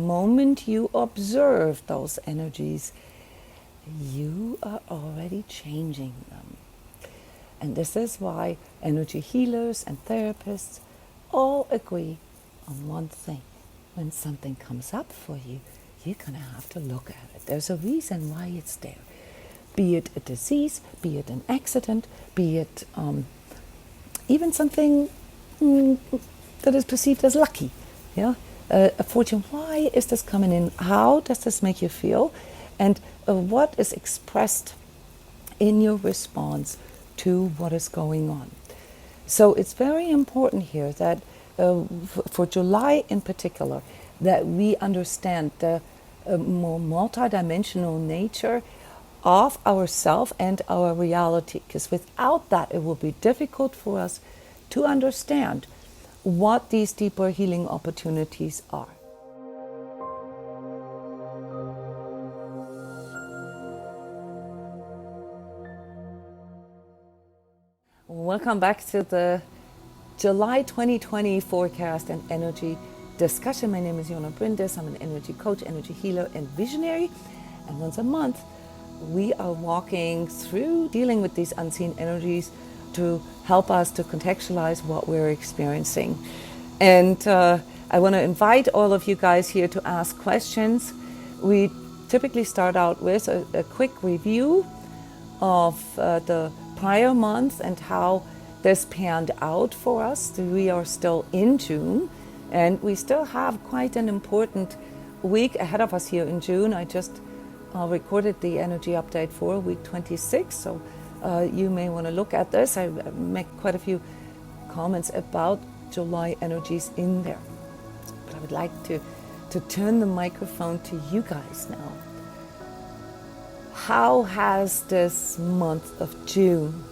moment you observe those energies, you are already changing them. And this is why energy healers and therapists all agree on one thing. When something comes up for you, you're going to have to look at it. There's a reason why it's there. Be it a disease, be it an accident, be it even something that is perceived as lucky. Yeah, a fortune. Why is this coming in? How does this make you feel? And what is expressed in your response to what is going on? So it's very important here that for July in particular, that we understand the more multidimensional nature of ourself and our reality, because without that it will be difficult for us to understand what these deeper healing opportunities are. Welcome back to the July 2020 forecast and energy discussion. My name is Jona Bryndis. I'm an energy coach, energy healer, and visionary. And once a month, we are walking through dealing with these unseen energies to help us to contextualize what we're experiencing. And I want to invite all of you guys here to ask questions. We typically start out with a quick review of the prior month and how this panned out for us. We are still in June, and we still have quite an important week ahead of us here in June. I just recorded the energy update for week 26, so you may want to look at this. I make quite a few comments about July energies in there. But I would like to turn the microphone to you guys now. How has this month of June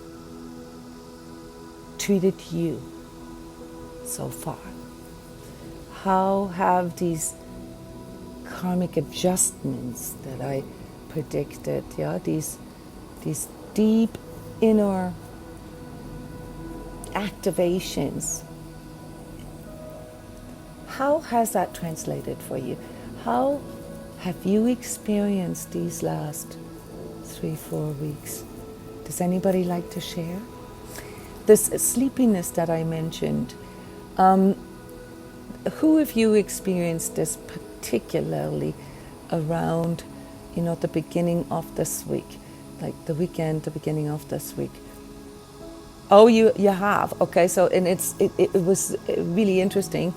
treated you so far? How have these karmic adjustments that I predicted, these deep inner activations, how has that translated for you? How have you experienced these last 3-4 weeks? Does anybody like to share? This sleepiness that I mentioned, who of you experienced this particularly around, the beginning of this week, like the weekend, the beginning of this week? Oh, you have. Okay, so and it was really interesting.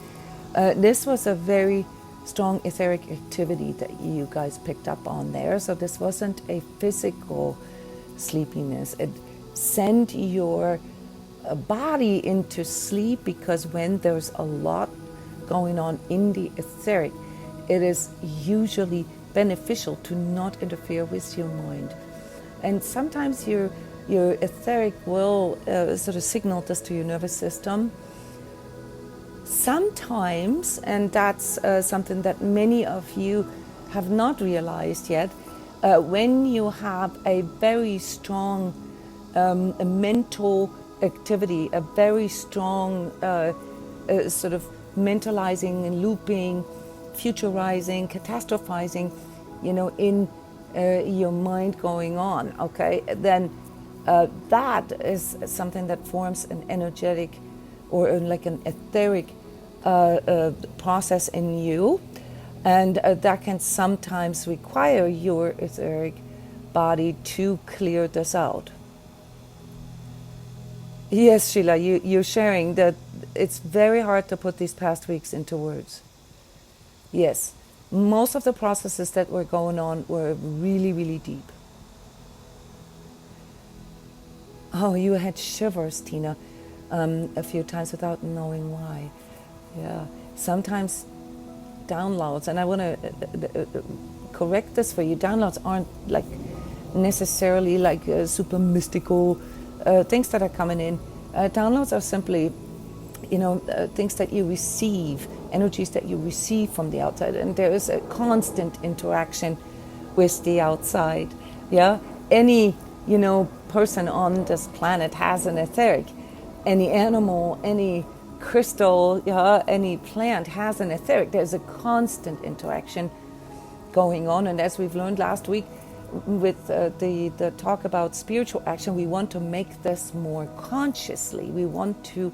This was a very strong etheric activity that you guys picked up on there. So this wasn't a physical sleepiness. It sent your body into sleep, because when there's a lot going on in the etheric, it is usually beneficial to not interfere with your mind. And sometimes your etheric will sort of signal this to your nervous system. Sometimes, and that's something that many of you have not realized yet, when you have a very strong mental activity, a very strong sort of mentalizing and looping, futurizing, catastrophizing, in your mind going on, okay, then that is something that forms an energetic or like an etheric process in you, and that can sometimes require your etheric body to clear this out. Yes, Sheila, you're sharing that it's very hard to put these past weeks into words. Yes, most of the processes that were going on were really, really deep. Oh, you had shivers, Tina, a few times without knowing why. Yeah, sometimes downloads, and I want to correct this for you. Downloads aren't like necessarily like super mystical things that are coming in. Downloads are simply, things that you receive, energies that you receive from the outside, and there is a constant interaction with the outside. Yeah, any person on this planet has an etheric. Any animal, any crystal, any plant has an etheric. There's a constant interaction going on. And as we've learned last week with the talk about spiritual action, we want to make this more consciously. We want to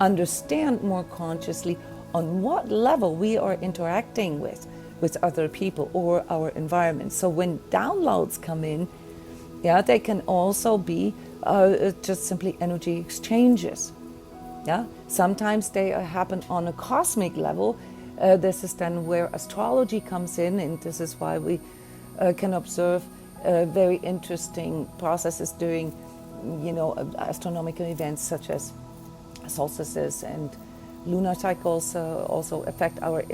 understand more consciously on what level we are interacting with other people or our environment. So when downloads come in, they can also be just simply energy exchanges. Sometimes they happen on a cosmic level. This is then where astrology comes in, and this is why we can observe very interesting processes during, astronomical events such as solstices and lunar cycles also affect our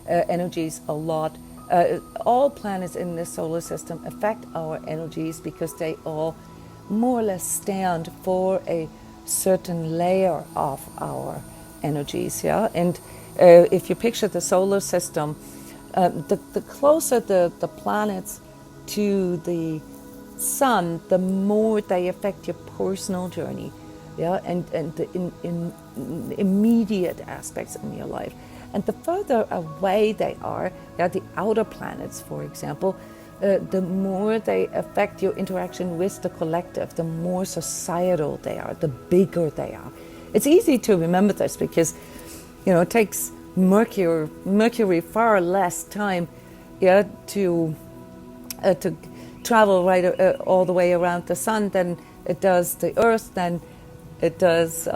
energies a lot. All planets in the solar system affect our energies because they all more or less stand for a certain layer of our energies. And if you picture the solar system, the closer the planets to the sun, the more they affect your personal journey, and the immediate aspects in your life. And the further away they are, the outer planets, for example, the more they affect your interaction with the collective, the more societal they are, the bigger they are. It's easy to remember this because, it takes Mercury far less time, to travel all the way around the sun than it does the Earth, than it does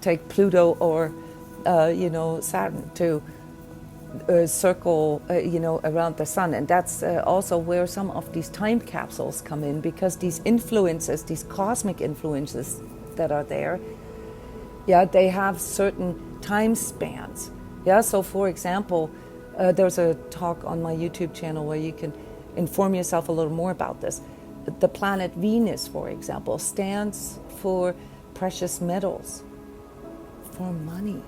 take Pluto or Saturn to circle, around the sun. And that's also where some of these time capsules come in, because these influences, these cosmic influences that are there, they have certain time spans. So for example, there's a talk on my YouTube channel where you can inform yourself a little more about this. The planet Venus, for example, stands for precious metals, for money,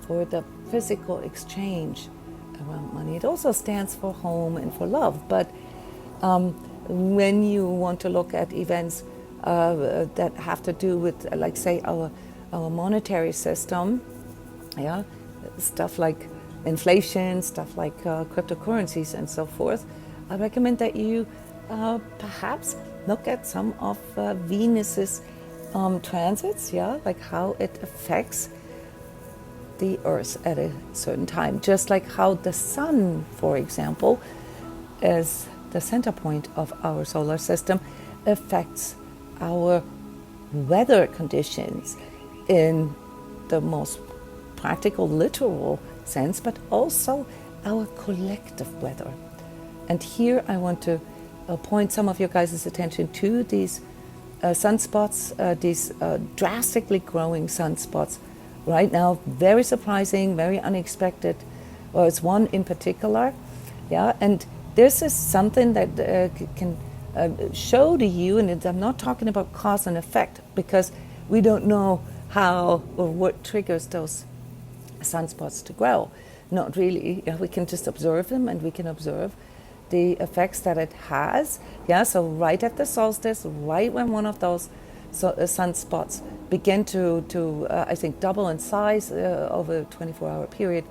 for the physical exchange around money. It also stands for home and for love. But when you want to look at events that have to do with, like, say, our monetary system, stuff like inflation, stuff like cryptocurrencies and so forth, I recommend that you perhaps look at some of Venus's transits, like how it affects the Earth at a certain time. Just like how the sun, for example, as the center point of our solar system, affects our weather conditions in the most practical, literal sense, but also our collective weather. And here I want to point some of your guys' attention to these sunspots, these drastically growing sunspots right now. Very surprising, very unexpected. Well, it's one in particular, and this is something that can show to you, and I'm not talking about cause and effect, because we don't know how or what triggers those sunspots to grow. Not really. We can just observe them, and we can observe the effects that it has. So right at the solstice, right when one of those sunspots begin to I think double in size over a 24-hour period,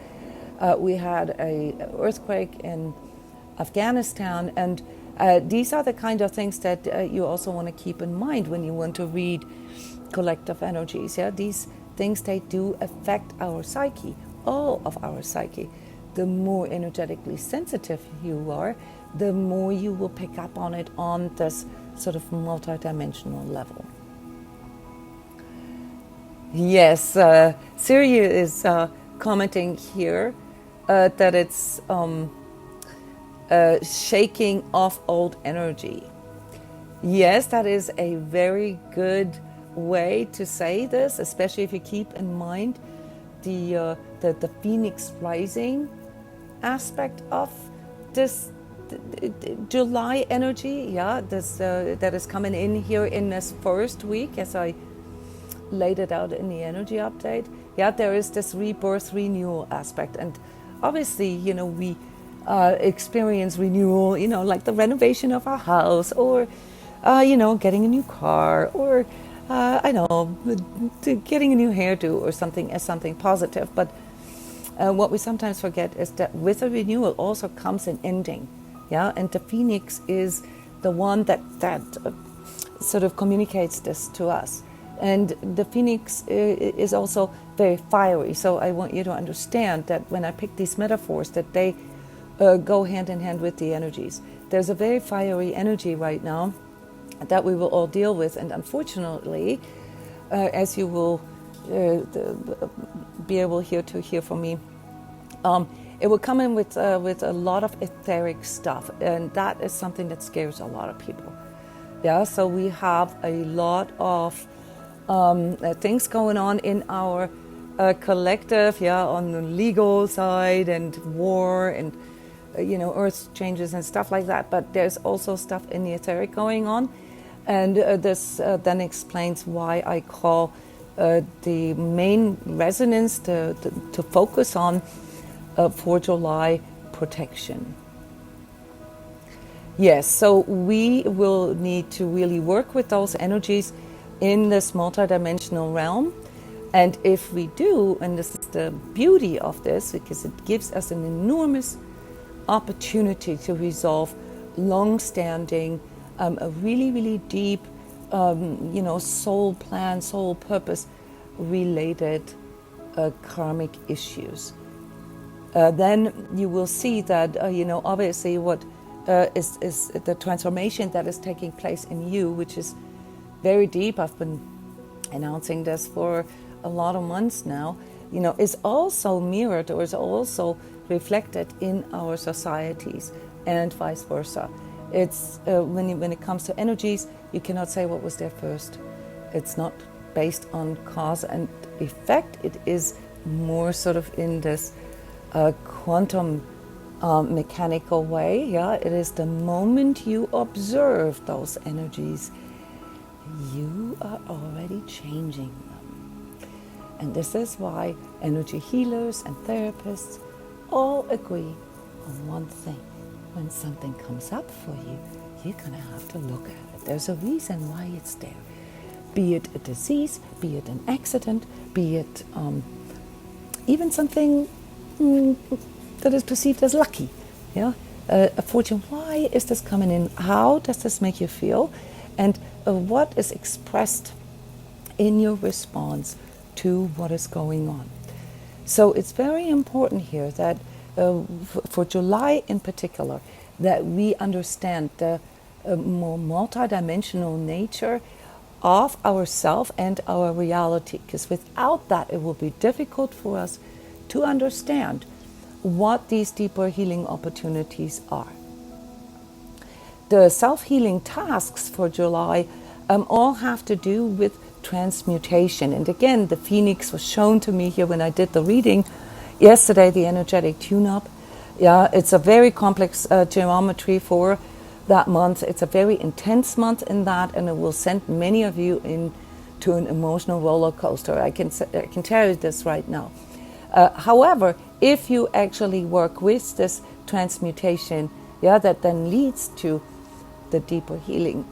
we had a earthquake in Afghanistan, and these are the kind of things that you also want to keep in mind when you want to read collective energies. These things, they do affect our psyche, all of our psyche. The more energetically sensitive you are, the more you will pick up on it on this sort of multidimensional level. Yes, Syria is commenting here that it's shaking off old energy. Yes, that is a very good way to say this, especially if you keep in mind the Phoenix rising aspect of this July energy, this that is coming in here in this first week, as I laid it out in the energy update. There is this rebirth, renewal aspect, and obviously, we experience renewal, like the renovation of our house, or getting a new car, or I know, getting a new hairdo or something as something positive. But what we sometimes forget is that with a renewal also comes an ending. Yeah, and the phoenix is the one that sort of communicates this to us. And the phoenix is also very fiery. So I want you to understand that when I pick these metaphors, that they go hand in hand with the energies. There's a very fiery energy right now that we will all deal with, and unfortunately, as you will be able here to hear from me, it will come in with a lot of etheric stuff, and that is something that scares a lot of people. Yeah, so we have a lot of things going on in our collective, yeah, on the legal side and war and earth changes and stuff like that. But there's also stuff in the etheric going on, and this then explains why I call the main resonance to focus on for July protection. Yes, so we will need to really work with those energies in this multidimensional realm. And if we do, and this is the beauty of this, because it gives us an enormous opportunity to resolve long-standing, a really, really deep, soul plan, soul purpose related karmic issues. Then you will see that, obviously what is the transformation that is taking place in you, which is very deep. I've been announcing this for a lot of months now, is also mirrored or is also reflected in our societies and vice versa. It's when it comes to energies, you cannot say what was there first. It's not based on cause and effect. It is more sort of in this quantum mechanical way. Yeah, it is the moment you observe those energies, you are already changing them. And this is why energy healers and therapists all agree on one thing. When something comes up for you, you're going to have to look at it. There's a reason why it's there. Be it a disease, be it an accident, be it even something that is perceived as lucky. Yeah, a fortune. Why is this coming in? How does this make you feel? And what is expressed in your response to what is going on? So it's very important here that for July in particular, that we understand the more multidimensional nature of ourself and our reality, because without that it will be difficult for us to understand what these deeper healing opportunities are. The self-healing tasks for July all have to do with transmutation. And again, the Phoenix was shown to me here when I did the reading yesterday, the energetic tune-up. Yeah, it's a very complex geometry for that month. It's a very intense month in that, and it will send many of you into an emotional roller coaster. I can tell you this right now. However, if you actually work with this transmutation, yeah, that then leads to the deeper healing,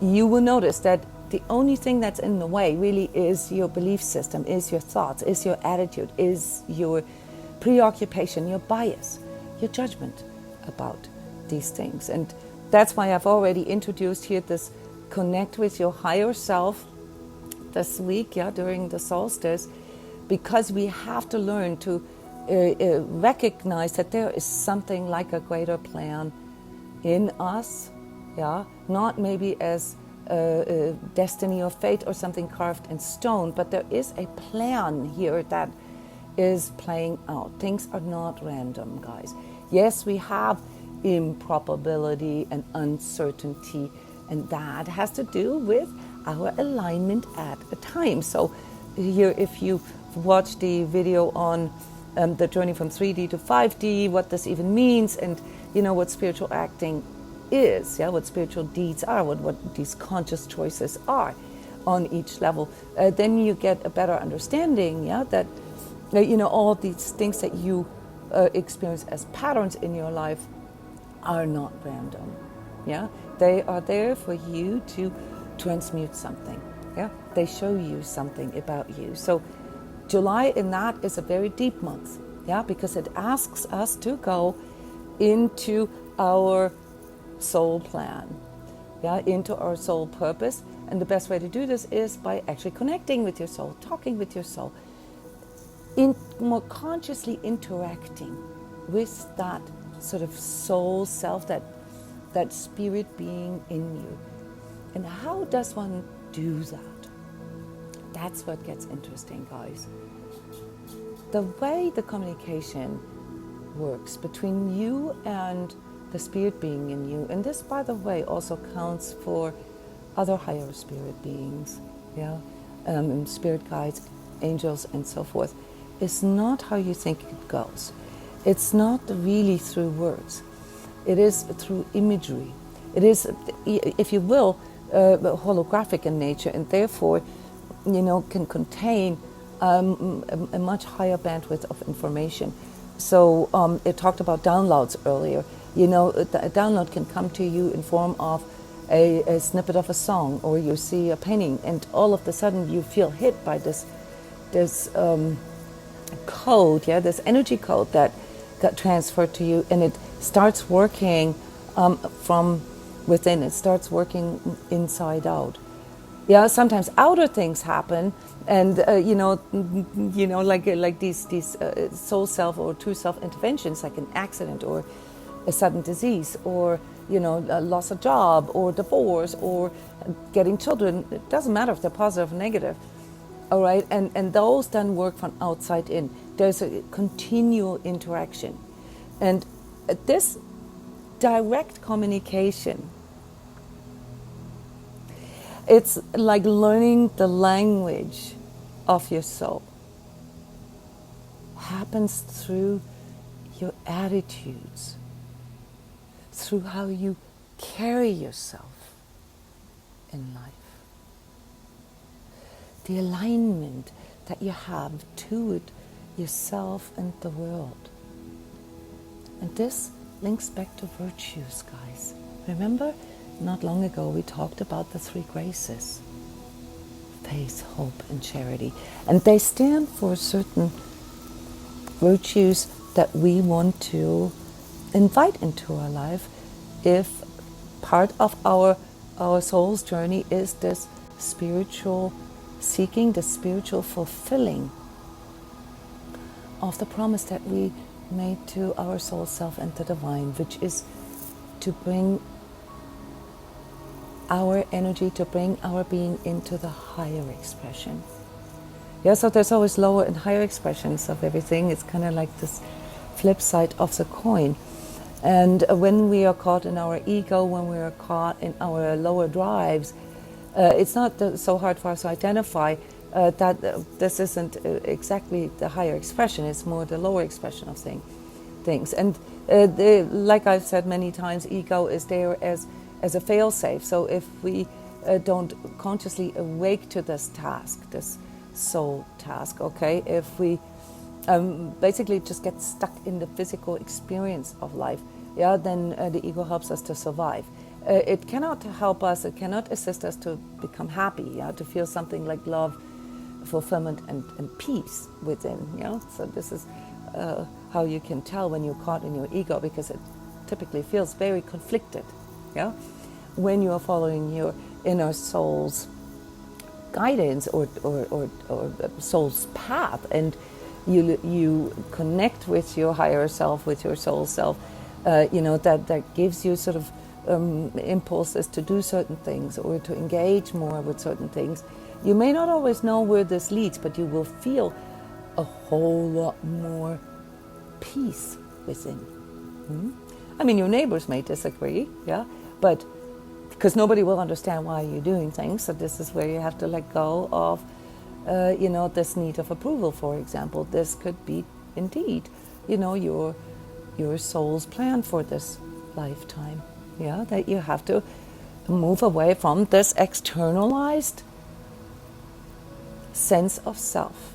you will notice that the only thing that's in the way really is your belief system, is your thoughts, is your attitude, is your preoccupation, your bias, your judgment about these things. And that's why I've already introduced here this connect with your higher self this week, yeah, during the solstice, because we have to learn to recognize that there is something like a greater plan in us, yeah, not maybe as destiny or fate or something carved in stone, but there is a plan here that is playing out. Things are not random, guys. Yes, we have improbability and uncertainty, and that has to do with our alignment at a time. So here, if you watch the video on the journey from 3D to 5D, what this even means, and what spiritual acting is, yeah, what spiritual deeds are, what these conscious choices are on each level, then you get a better understanding, yeah, that all these things that you experience as patterns in your life are not random. Yeah, they are there for you to transmute something. Yeah, they show you something about you. So July in that is a very deep month, yeah, because it asks us to go into our soul plan, yeah, into our soul purpose. And the best way to do this is by actually connecting with your soul, talking with your soul, more consciously interacting with that sort of soul self, that spirit being in you. And how does one do that? That's what gets interesting, guys. The way the communication works between you and the spirit being in you, and this, by the way, also counts for other higher spirit beings, yeah, spirit guides, angels, and so forth, is not how you think it goes. It's not really through words. It is through imagery. It is, if you will, holographic in nature, and therefore, can contain a much higher bandwidth of information. So it talked about downloads earlier. A download can come to you in form of a snippet of a song, or you see a painting, and all of a sudden you feel hit by this code, yeah, this energy code that got transferred to you, and it starts working from within. It starts working inside out. Yeah, sometimes outer things happen, and like these soul self or true self interventions, like an accident or a sudden disease, or a loss of job, or divorce, or getting children. It doesn't matter if they're positive or negative. All right, and those then work from outside in. There's a continual interaction, and this direct communication, it's like learning the language of your soul. Happens through your attitudes, through how you carry yourself in life. The alignment that you have to it, yourself and the world. And this links back to virtues, guys. Remember, not long ago we talked about the 3 graces: faith, hope, and charity. And they stand for certain virtues that we want to invite into our life if part of our soul's journey is this spiritual seeking, the spiritual fulfilling of the promise that we made to our soul self and the divine, which is to bring our energy, to bring our being into the higher expression. Yeah, so there's always lower and higher expressions of everything. It's kind of like this flip side of the coin. And when we are caught in our ego, when we are caught in our lower drives, it's not so hard for us to identify that this isn't exactly the higher expression. It's more the lower expression of things. And like I've said many times, ego is there as a fail-safe. So if we don't consciously awake to this task, this soul task, okay, if we basically just get stuck in the physical experience of life, yeah, then the ego helps us to survive. It cannot help us, it cannot assist us to become happy, yeah, to feel something like love, fulfillment, and peace within, yeah. So this is how you can tell when you're caught in your ego, because it typically feels very conflicted, yeah, when you are following your inner soul's guidance or soul's path, and you connect with your higher self, with your soul self, that gives you sort of impulses to do certain things or to engage more with certain things. You may not always know where this leads, but you will feel a whole lot more peace within. I mean, your neighbors may disagree, yeah, but because nobody will understand why you're doing things. So this is where you have to let go of, this need of approval, for example. This could be indeed, your soul's plan for this lifetime. Yeah, that you have to move away from this externalized sense of self.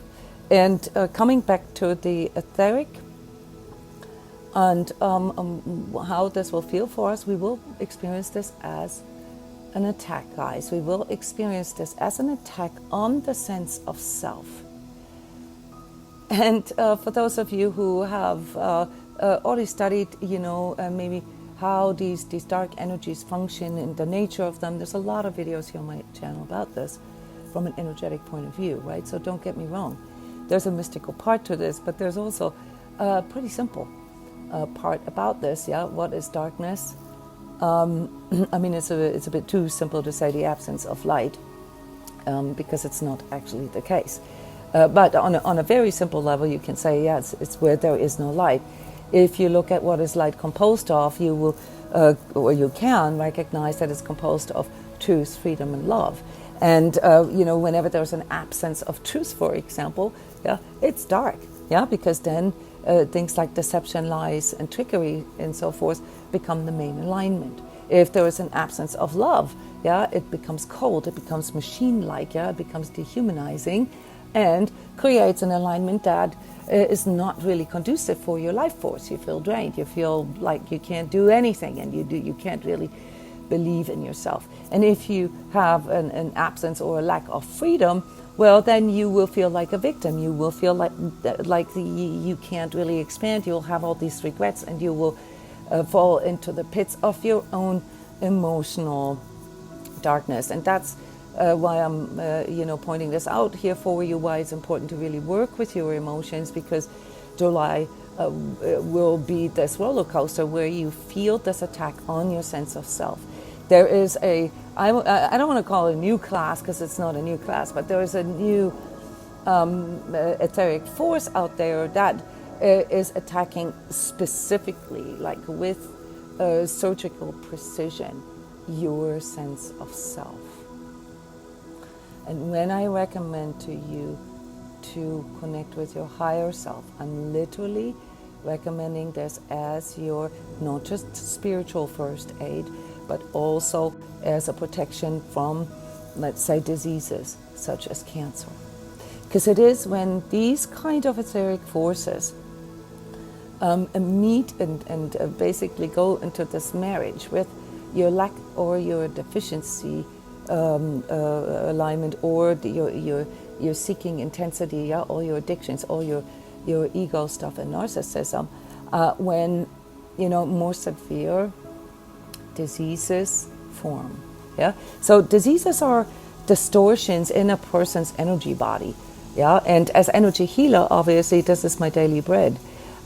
And coming back to the etheric and how this will feel for us, we will experience this as an attack, guys. We will experience this as an attack on the sense of self. And for those of you who have already studied, maybe how these dark energies function and the nature of them, there's a lot of videos here on my channel about this from an energetic point of view, right? So don't get me wrong. There's a mystical part to this, but there's also a pretty simple part about this, yeah? What is darkness? I mean, it's a bit too simple to say the absence of light, because it's not actually the case. But on a very simple level, you can say, yes, it's where there is no light. If you look at what is light composed of, you will, or you can recognize that it's composed of truth, freedom, and love. And whenever there's an absence of truth, for example, yeah, it's dark, yeah, because then things like deception, lies, and trickery, and so forth, become the main alignment. If there is an absence of love, yeah, it becomes cold, it becomes machine-like, yeah, it becomes dehumanizing, and creates an alignment that is not really conducive for your life force. You feel drained, you feel like you can't do anything, and you can't really believe in yourself. And if you have an absence or a lack of freedom, well, then you will feel like a victim. You will feel like you can't really expand. You'll have all these regrets, and you will fall into the pits of your own emotional darkness. And that's why I'm pointing this out here for you, why it's important to really work with your emotions, because July will be this roller coaster where you feel this attack on your sense of self. There is I don't want to call it a new class, because it's not a new class, but there is a new etheric force out there that is attacking specifically, like with surgical precision, your sense of self. And when I recommend to you to connect with your higher self, I'm literally recommending this as your, not just spiritual first aid, but also as a protection from, let's say, diseases such as cancer. Because it is when these kind of etheric forces meet and basically go into this marriage with your lack or your deficiency alignment, or your seeking intensity, yeah, all your addictions, all your ego stuff and narcissism, when more severe diseases form. Yeah, so diseases are distortions in a person's energy body. Yeah, and as energy healer, obviously, this is my daily bread,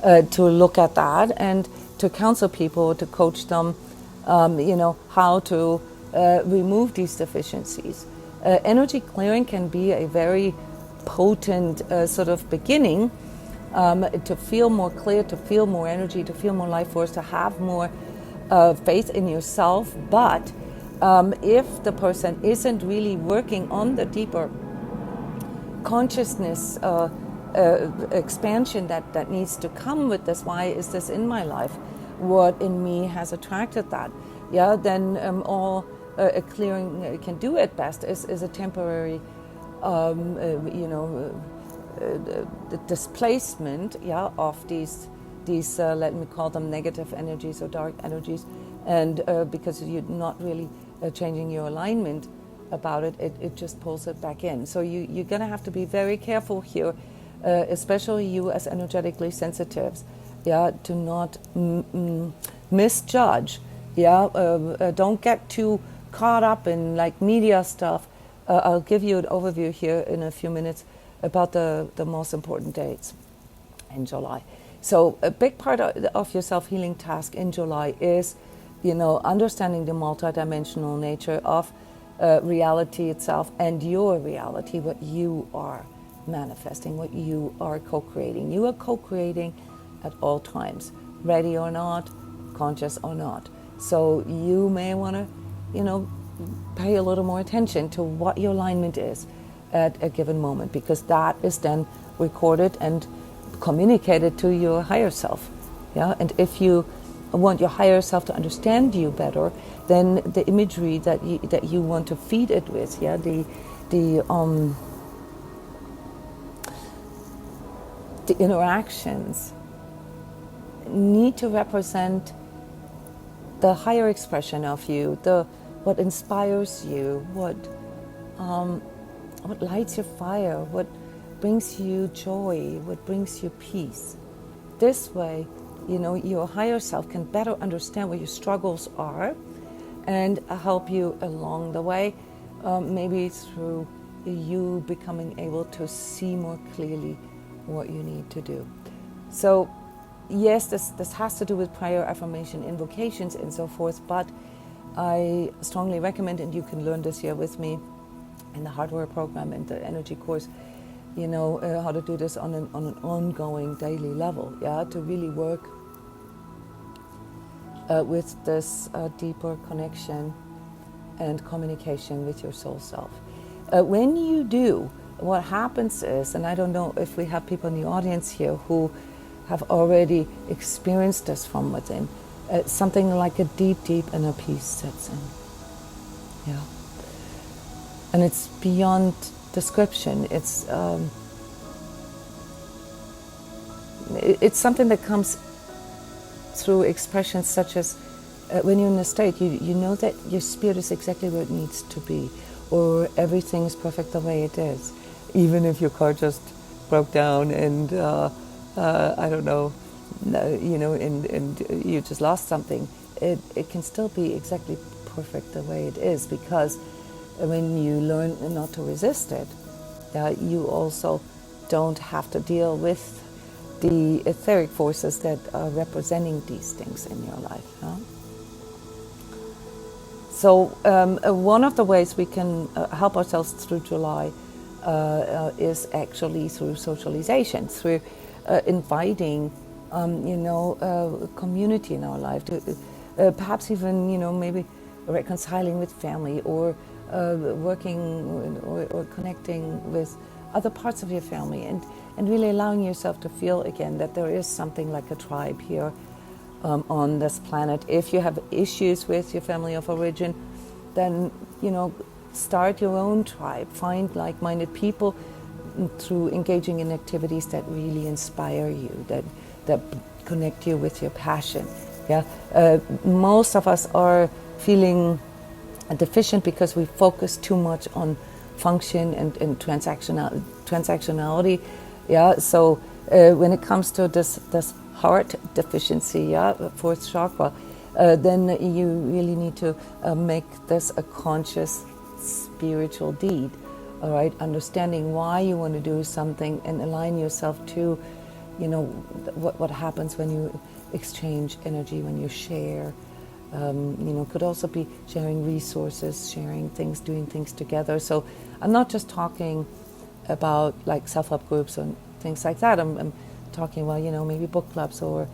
to look at that and to counsel people, to coach them, how to remove these deficiencies. Energy clearing can be a very potent sort of beginning to feel more clear, to feel more energy, to feel more life force, to have more faith in yourself. But if the person isn't really working on the deeper consciousness expansion that needs to come with this, why is this in my life? What in me has attracted that? Yeah, then all a clearing can do at best is a temporary, the displacement, yeah, of these let me call them negative energies or dark energies, and because you're not really changing your alignment about it, it just pulls it back in. So you're gonna have to be very careful here, especially you as energetically sensitives, yeah, to not misjudge. Yeah, don't get too caught up in like media stuff. I'll give you an overview here in a few minutes about the most important dates in July. So a big part of your self-healing task in July is, understanding the multidimensional nature of reality itself and your reality, what you are manifesting, what you are co-creating. You are co-creating at all times, ready or not, conscious or not. So you may want to, pay a little more attention to what your alignment is at a given moment, because that is then recorded and communicated to your higher self. Yeah, and if you want your higher self to understand you better, then the imagery that you want to feed it with, yeah, the interactions need to represent the higher expression of you, the what inspires you, what lights your fire, what brings you joy, what brings you peace. This way, your higher self can better understand what your struggles are and help you along the way, maybe through you becoming able to see more clearly what you need to do. So yes, this has to do with prayer, affirmation, invocations and so forth, but I strongly recommend, and you can learn this here with me in the hardware program and the energy course, how to do this on an ongoing daily level, to really work with this deeper connection and communication with your soul self. When you do, what happens is, and I don't know if we have people in the audience here who have already experienced this from within, something like a deep inner peace sets in. Yeah. And it's beyond description. It's something that comes through expressions such as when you're in a state, you know that your spirit is exactly where it needs to be, or everything is perfect the way it is, even if your car just broke down and I don't know, and you just lost something. It can still be exactly perfect the way it is, because when you learn not to resist it, you also don't have to deal with the etheric forces that are representing these things in your life. So one of the ways we can help ourselves through July is actually through socialization, through inviting community in our life, to perhaps even maybe reconciling with family, or working or connecting with other parts of your family, and really allowing yourself to feel again that there is something like a tribe here on this planet. If you have issues with your family of origin, then start your own tribe. Find like-minded people through engaging in activities that really inspire you, that connect you with your passion. Most of us are feeling deficient because we focus too much on function and transactionality. So when it comes to this heart deficiency, fourth chakra, then you really need to make this a conscious spiritual deed. All right, understanding why you want to do something and align yourself to, what happens when you exchange energy, when you share. Could also be sharing resources, sharing things, doing things together. So I'm not just talking about like self-help groups and things like that. I'm talking about, maybe book clubs, or,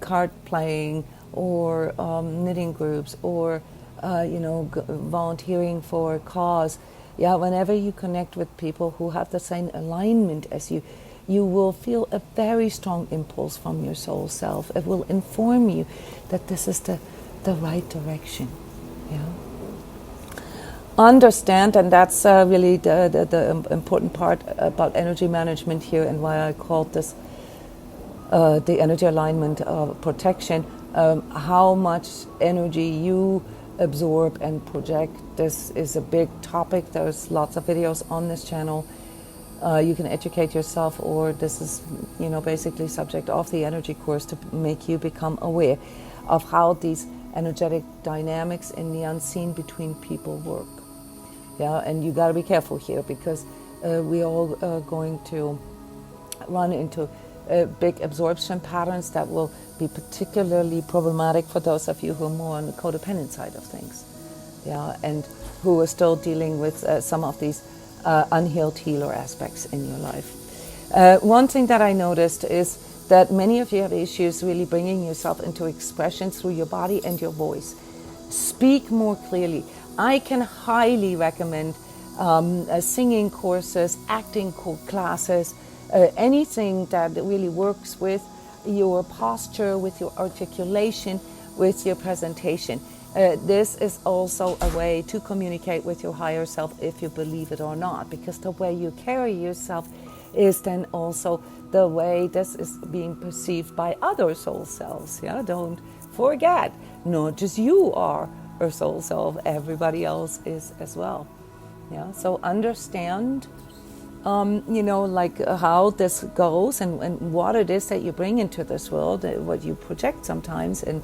card playing, or knitting groups, or, volunteering for a cause. Whenever you connect with people who have the same alignment as you, you will feel a very strong impulse from your soul self. It will inform you that this is the right direction. Understand, and that's really the important part about energy management here, and why I called this the energy alignment protection, how much energy you absorb and project. This is a big topic. There's lots of videos on this channel. You can educate yourself, or this is, basically subject of the energy course to make you become aware of how these energetic dynamics in the unseen between people work. And you got to be careful here, because we all are going to run into big absorption patterns that will be particularly problematic for those of you who are more on the codependent side of things, and who are still dealing with some of these unhealed healer aspects in your life. One thing that I noticed is that many of you have issues really bringing yourself into expression through your body and your voice. Speak more clearly. I can highly recommend singing courses, acting classes, anything that really works with your posture, with your articulation, with your presentation. This is also a way to communicate with your higher self, if you believe it or not, because the way you carry yourself is then also the way this is being perceived by other soul selves. Yeah, don't forget, not just you are a soul self, everybody else is as well. Yeah, so understand, like how this goes and what it is that you bring into this world, what you project sometimes, and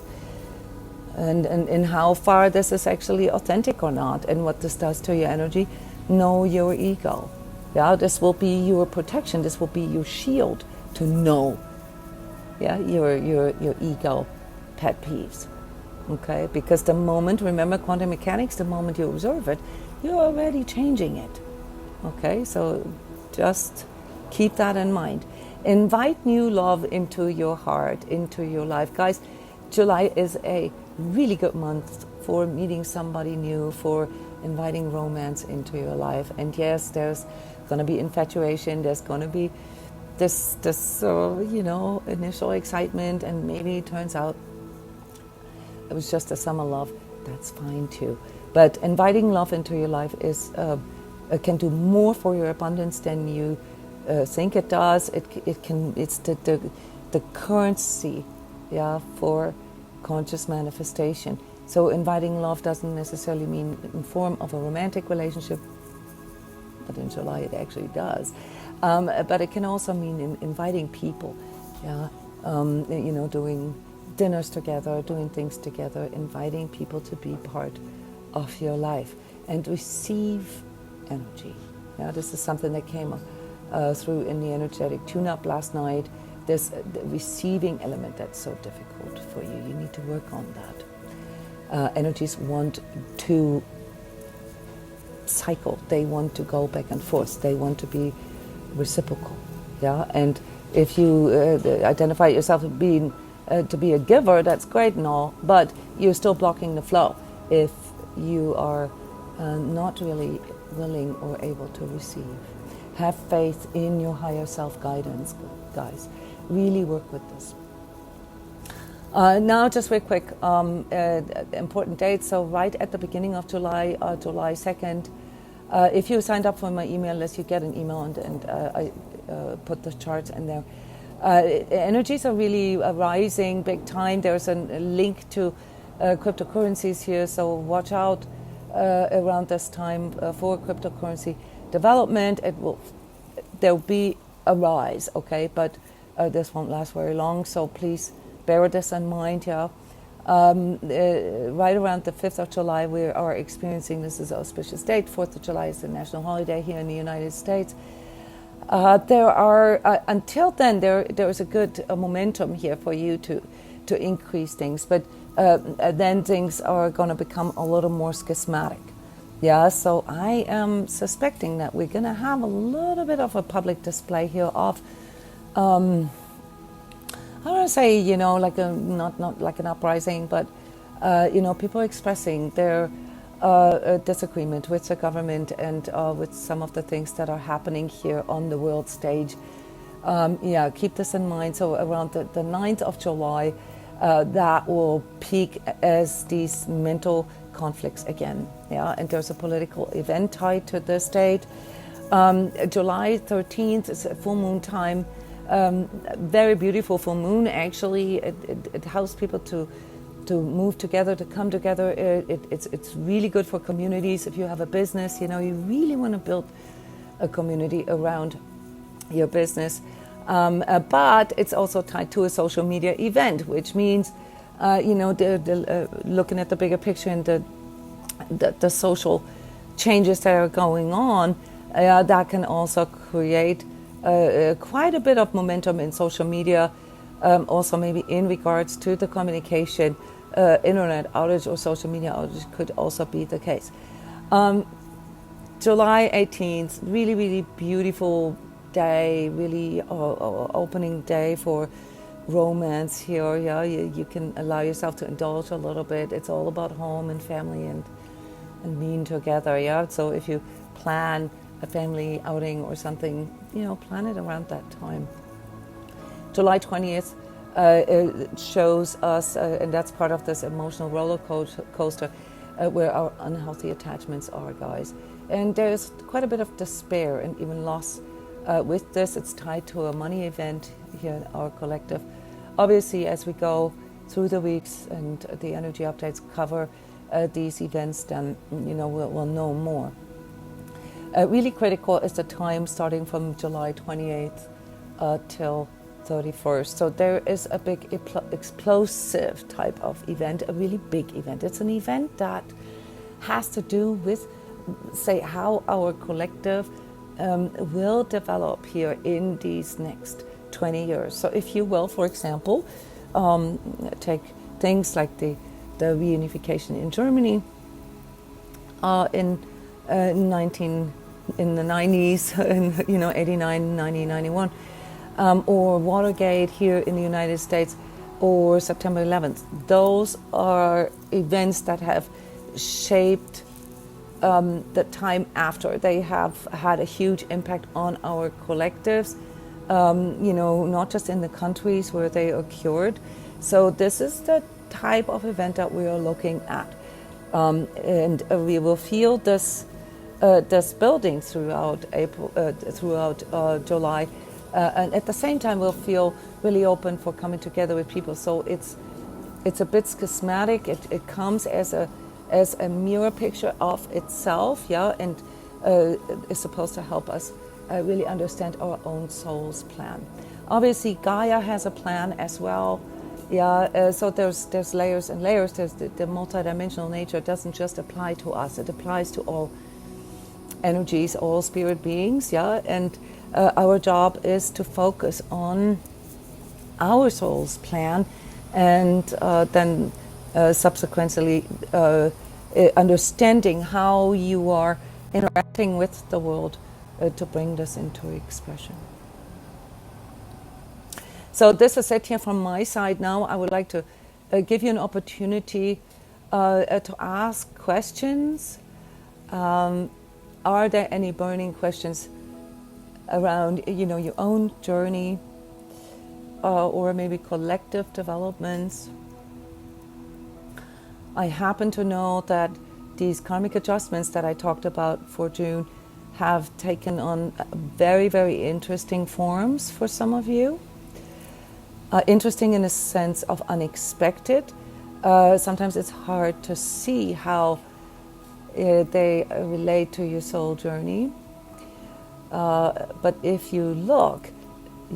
how far this is actually authentic or not, and what this does to your energy. Know your ego. Yeah, this will be your protection. This will be your shield to know. Yeah, your ego pet peeves. Okay, because the moment, remember quantum mechanics, the moment you observe it, you're already changing it. Okay, so just keep that in mind. Invite new love into your heart, into your life. Guys, July is a really good month for meeting somebody new, for inviting romance into your life. And yes, there's going to be infatuation, there's going to be this initial excitement, and maybe it turns out it was just a summer love. That's fine too. But inviting love into your life is it can do more for your abundance than you think it does. It's the currency, yeah, for conscious manifestation. So inviting love doesn't necessarily mean in form of a romantic relationship, but in July it actually does. But it can also mean inviting people, yeah, doing dinners together, doing things together, inviting people to be part of your life and receive energy. Yeah, this is something that came through in the energetic tune-up last night. There's the receiving element that's so difficult for you. You need to work on that. Energies want to cycle. They want to go back and forth. They want to be reciprocal. Yeah, and if you identify yourself as being to be a giver, that's great and all, but you're still blocking the flow if you are not really willing or able to receive. Have faith in your higher self guidance, guys. Really work with this. Now, just real quick, important dates. So right at the beginning of July, July 2nd, if you signed up for my email list, you get an email, and I put the charts in there. Energies are really rising big time. There's a link to cryptocurrencies here, so watch out around this time for cryptocurrency development. There'll be a rise, okay, but this won't last very long, so please bear this in mind. Yeah, right around the 5th of July we are experiencing, this is an auspicious date, 4th of July is a national holiday here in the United States. There are until then there is a good momentum here for you to increase things, but then things are going to become a little more schismatic. Yeah, so I am suspecting that we're going to have a little bit of a public display here of I don't want to say, like not like an uprising, but people expressing their disagreement with the government and with some of the things that are happening here on the world stage. Keep this in mind. So around the 9th of July, that will peak as these mental conflicts again. Yeah, and there's a political event tied to this date. July 13th is a full moon time. Very beautiful full moon. Actually, it helps people to move together, to come together. It's really good for communities. If you have a business, you really want to build a community around your business. But it's also tied to a social media event, which means, looking at the bigger picture and the social changes that are going on, that can also create quite a bit of momentum in social media. Also maybe in regards to the communication, internet outage or social media outage could also be the case. July 18th, really, really beautiful day, really opening day for romance here. Yeah, you can allow yourself to indulge a little bit. It's all about home and family and being together. Yeah, so if you plan a family outing or something, plan it around that time. July 20th shows us, and that's part of this emotional roller coaster, where our unhealthy attachments are, guys. And there's quite a bit of despair and even loss with this. It's tied to a money event here in our collective. Obviously, as we go through the weeks and the energy updates cover these events, then we'll know more. Really critical is the time starting from July 28th till 31st. So there is a big explosive type of event, a really big event. It's an event that has to do with, say, how our collective will develop here in these next 20 years. So if you will, for example, take things like the reunification in Germany in the 90s, in 89, 90, 91, or Watergate here in the United States, or September 11th. Those are events that have shaped the time after. They have had a huge impact on our collectives, not just in the countries where they occurred. So this is the type of event that we are looking at. And we will feel this building throughout July. And at the same time, we'll feel really open for coming together with people. So it's a bit schismatic. It comes as a mirror picture of itself, and is supposed to help us really understand our own soul's plan. Obviously, Gaia has a plan as well. So there's layers and layers. There's the multidimensional nature. It doesn't just apply to us. It applies to all energies, all spirit beings. And our job is to focus on our soul's plan, and then subsequently understanding how you are interacting with the world to bring this into expression. So this is it here from my side. Now I would like to give you an opportunity to ask questions. Are there any burning questions around your own journey, or maybe collective developments? I happen to know that these karmic adjustments that I talked about for June have taken on very, very interesting forms for some of you. Interesting in a sense of unexpected. Sometimes it's hard to see how they relate to your soul journey. But if you look,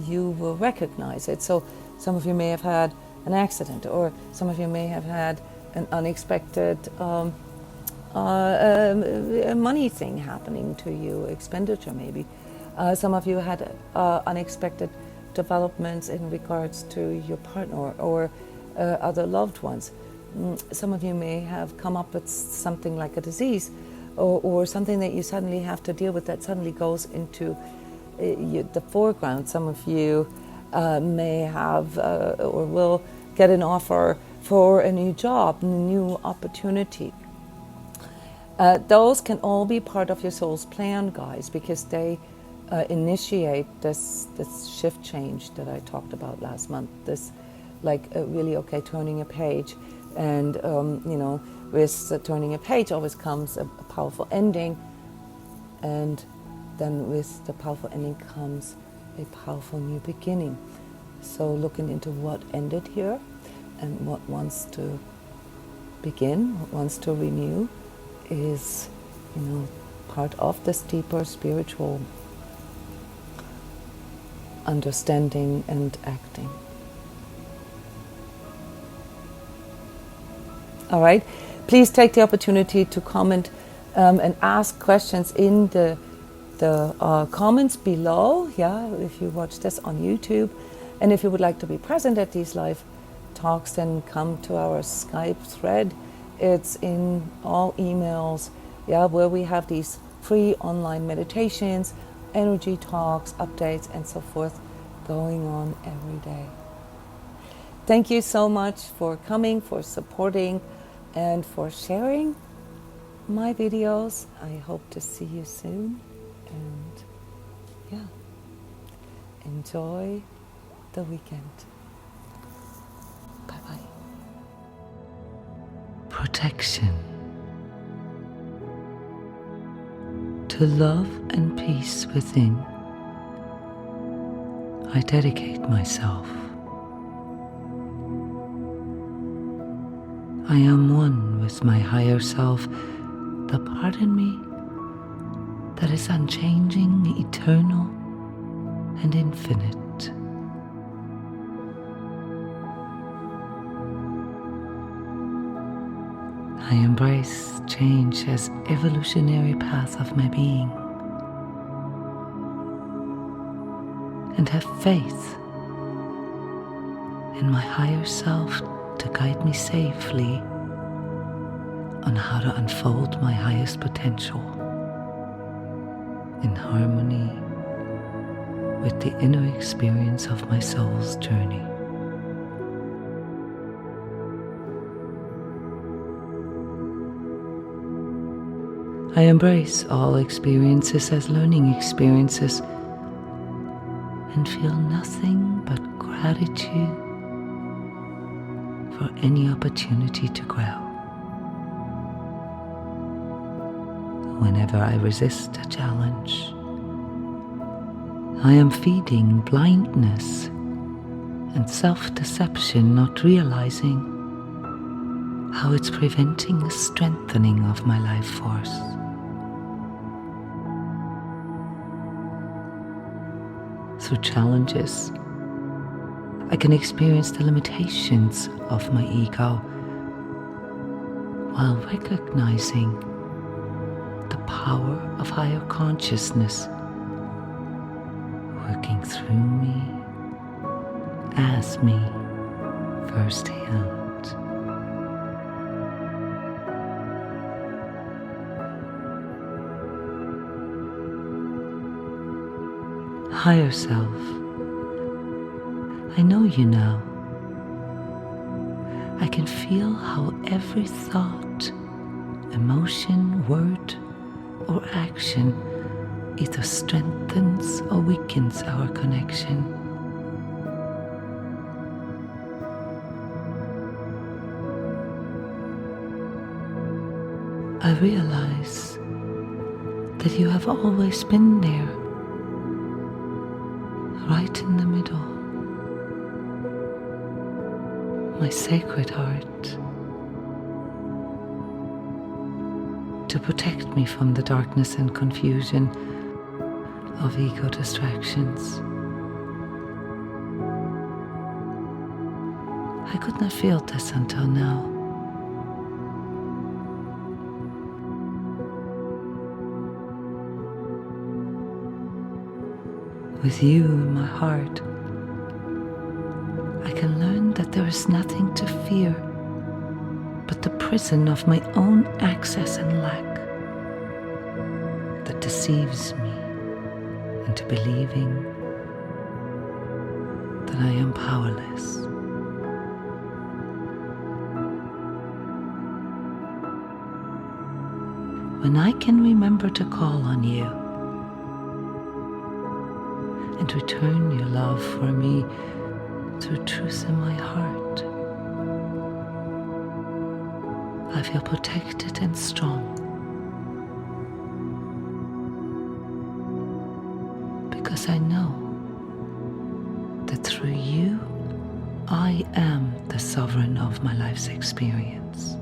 you will recognize it. So some of you may have had an accident, or some of you may have had an unexpected money thing happening to you, expenditure maybe. Some of you had unexpected developments in regards to your partner or other loved ones. Some of you may have come up with something like a disease, or something that you suddenly have to deal with that suddenly goes into the foreground. Some of you may have or will get an offer for a new job, new opportunity. Those can all be part of your soul's plan, guys, because they initiate this shift change that I talked about last month. This, really, turning a page, and with turning a page always comes a powerful ending, and then with the powerful ending comes a powerful new beginning. So looking into what ended here and what wants to begin, what wants to renew, is part of this deeper spiritual understanding and acting. All right, please take the opportunity to comment and ask questions in the comments below, if you watch this on YouTube. And if you would like to be present at these live talks, then come to our Skype thread. It's in all emails, where we have these free online meditations, energy talks, updates, and so forth going on every day. Thank you so much for coming, for supporting, and for sharing my videos. I hope to see you soon, and enjoy the weekend. Bye-bye. Protection. To love and peace within, I dedicate myself. I am one with my higher self, the part in me that is unchanging, eternal, and infinite. I embrace change as evolutionary path of my being and have faith in my higher self to guide me safely on how to unfold my highest potential in harmony with the inner experience of my soul's journey. I embrace all experiences as learning experiences and feel nothing but gratitude for any opportunity to grow. Whenever I resist a challenge, I am feeding blindness and self-deception, not realizing how it's preventing the strengthening of my life force. Through challenges, I can experience the limitations of my ego while recognizing the power of higher consciousness working through me, as me, firsthand. Higher self, I know you now. I can feel how every thought, emotion, word, or action either strengthens or weakens our connection. I realize that you have always been there, right in the middle, my sacred heart, to protect me from the darkness and confusion of ego distractions. I could not feel this until now. With you in my heart, I can learn that there is nothing to fear but the prison of my own access and lack that deceives me into believing that I am powerless. When I can remember to call on you and return your love for me through truth in my heart, I feel protected and strong, because I know that through you I am the sovereign of my life's experience.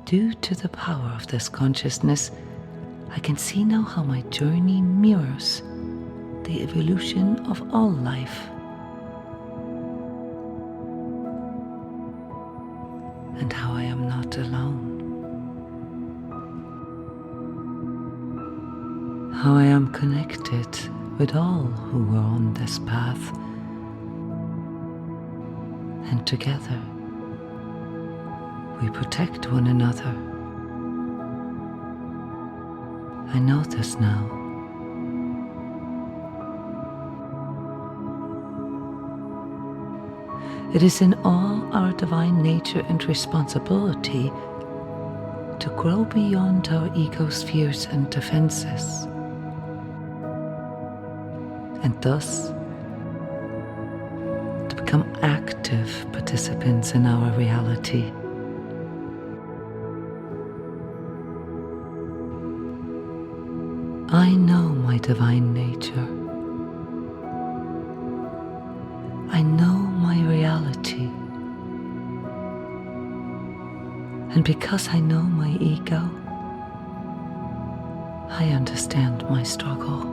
Due to the power of this consciousness, I can see now how my journey mirrors the evolution of all life, and how I am not alone, how I am connected with all who are on this path, and together we protect one another. I know this now. It is in all our divine nature and responsibility to grow beyond our ego's fears and defenses, and thus become active participants in our reality. I know my divine nature. I know my reality. And because I know my ego, I understand my struggle.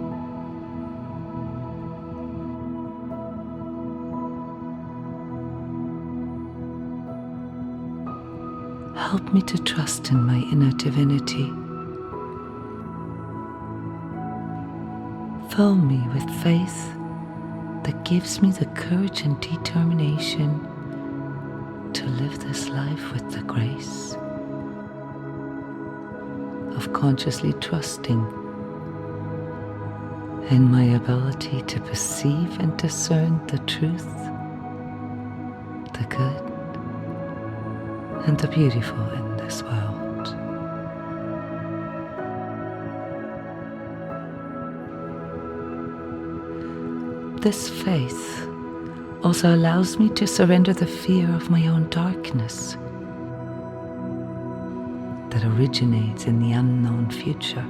Help me to trust in my inner divinity. Fill me with faith that gives me the courage and determination to live this life with the grace of consciously trusting in my ability to perceive and discern the truth, the good, and the beautiful in this world. This faith also allows me to surrender the fear of my own darkness that originates in the unknown future.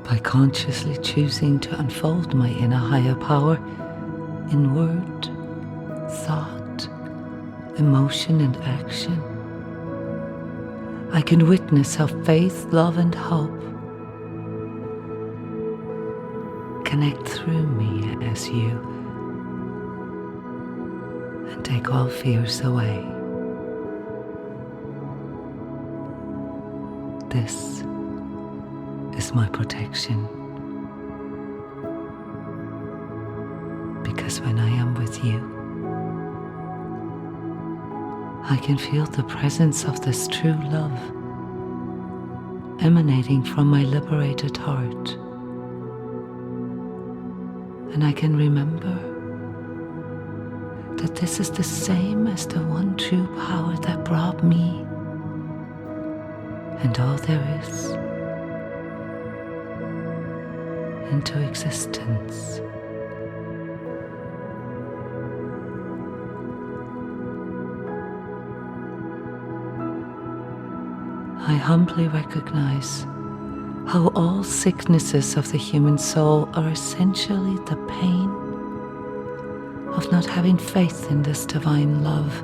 By consciously choosing to unfold my inner higher power in word, thought, emotion, and action, I can witness how faith, love, and hope connect through me as you and take all fears away. This is my protection, because when I am with you, I can feel the presence of this true love emanating from my liberated heart. And I can remember that this is the same as the one true power that brought me and all there is into existence. I humbly recognize how all sicknesses of the human soul are essentially the pain of not having faith in this divine love,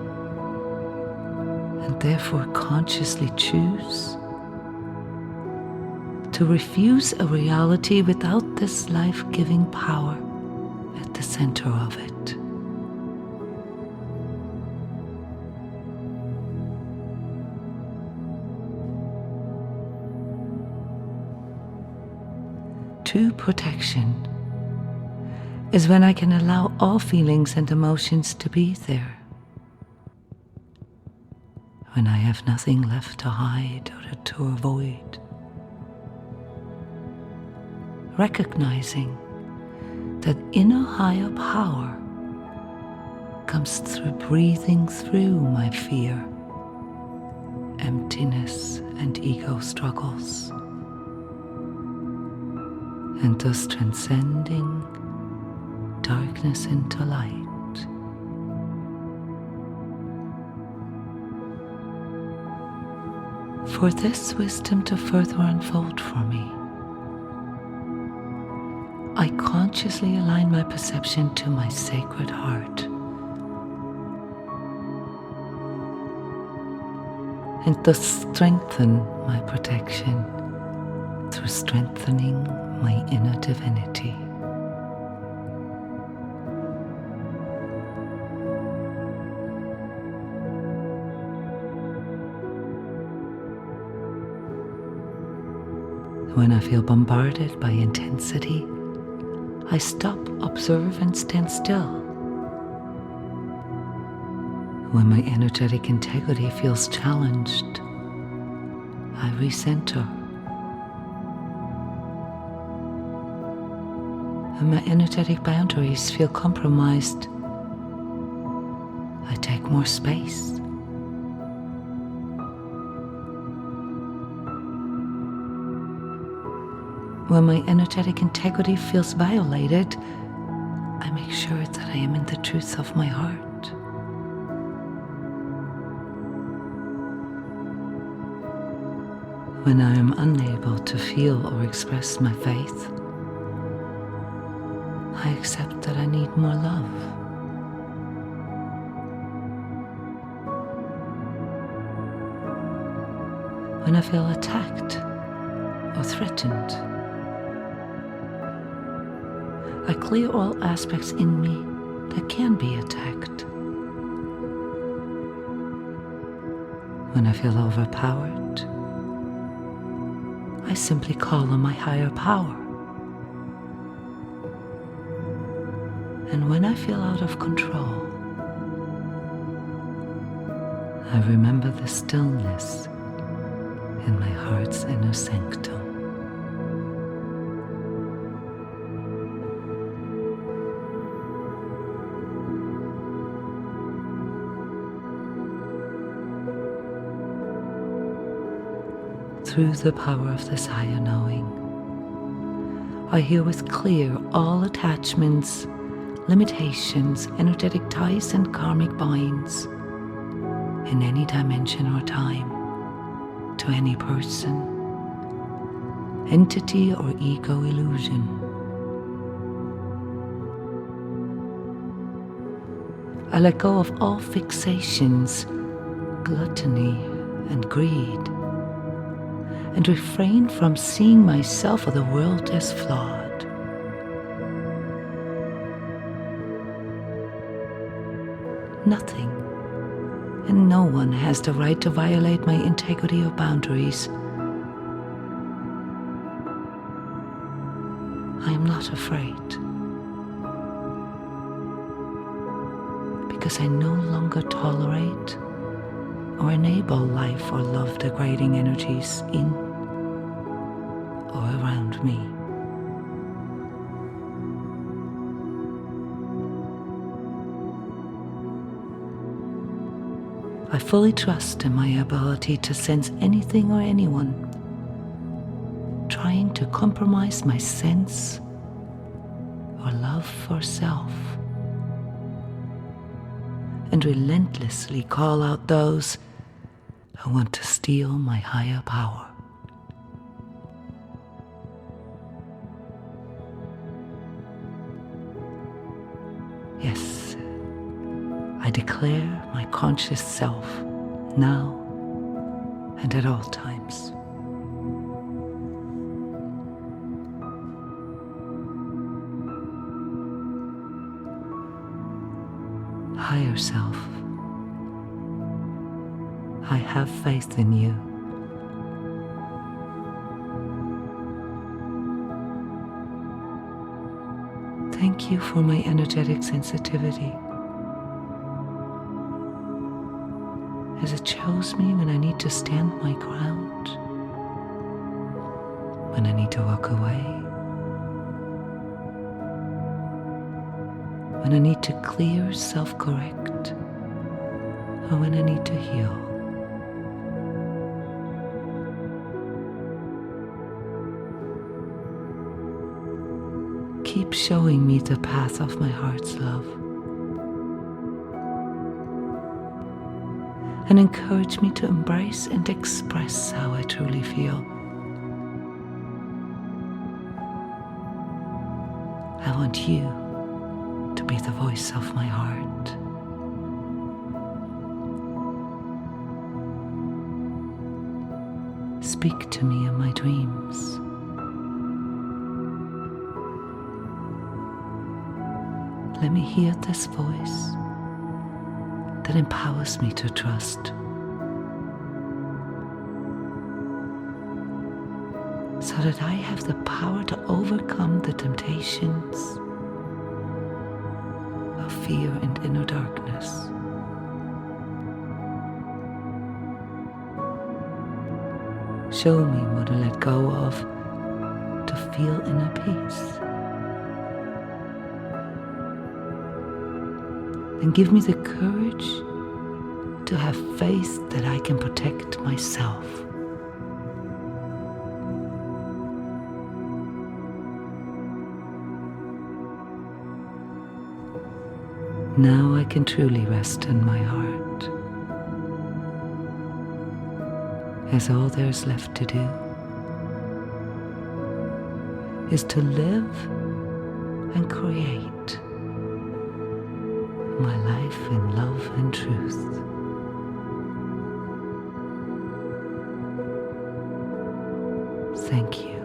and therefore consciously choose to refuse a reality without this life-giving power at the center of it. True protection is when I can allow all feelings and emotions to be there. When I have nothing left to hide or to avoid. Recognizing that inner higher power comes through breathing through my fear, emptiness, and ego struggles, and thus transcending darkness into light. For this wisdom to further unfold for me, I consciously align my perception to my sacred heart and thus strengthen my protection through strengthening my inner divinity. When I feel bombarded by intensity, I stop, observe, and stand still. When my energetic integrity feels challenged, I recenter. When my energetic boundaries feel compromised, I take more space. When my energetic integrity feels violated, I make sure that I am in the truth of my heart. When I am unable to feel or express my faith, I accept that I need more love. When I feel attacked or threatened, I clear all aspects in me that can be attacked. When I feel overpowered, I simply call on my higher power. And when I feel out of control, I remember the stillness in my heart's inner sanctum. Through the power of this higher knowing, I herewith clear all attachments, limitations, energetic ties and karmic binds in any dimension or time to any person, entity or ego illusion. I let go of all fixations, gluttony and greed, and refrain from seeing myself or the world as flawed. Nothing and no one has the right to violate my integrity or boundaries. I am not afraid, because I no longer tolerate or enable life or love degrading energies in or around me. I fully trust in my ability to sense anything or anyone trying to compromise my sense or love for self, and relentlessly call out those who want to steal my higher power. Yes, I declare my conscious self now and at all times. Higher self, I have faith in you. Thank you for my energetic sensitivity, as it shows me when I need to stand my ground, when I need to walk away, when I need to clear, self-correct, or when I need to heal. Keep showing me the path of my heart's love, and encourage me to embrace and express how I truly feel. I want you to be the voice of my heart. Speak to me in my dreams. Let me hear this voice that empowers me to trust, so that I have the power to overcome the temptations of fear and inner darkness. Show me what to let go of to feel inner peace. And give me the courage to have faith that I can protect myself. Now I can truly rest in my heart, as all there's left to do is to live and create my life in love and truth. Thank you.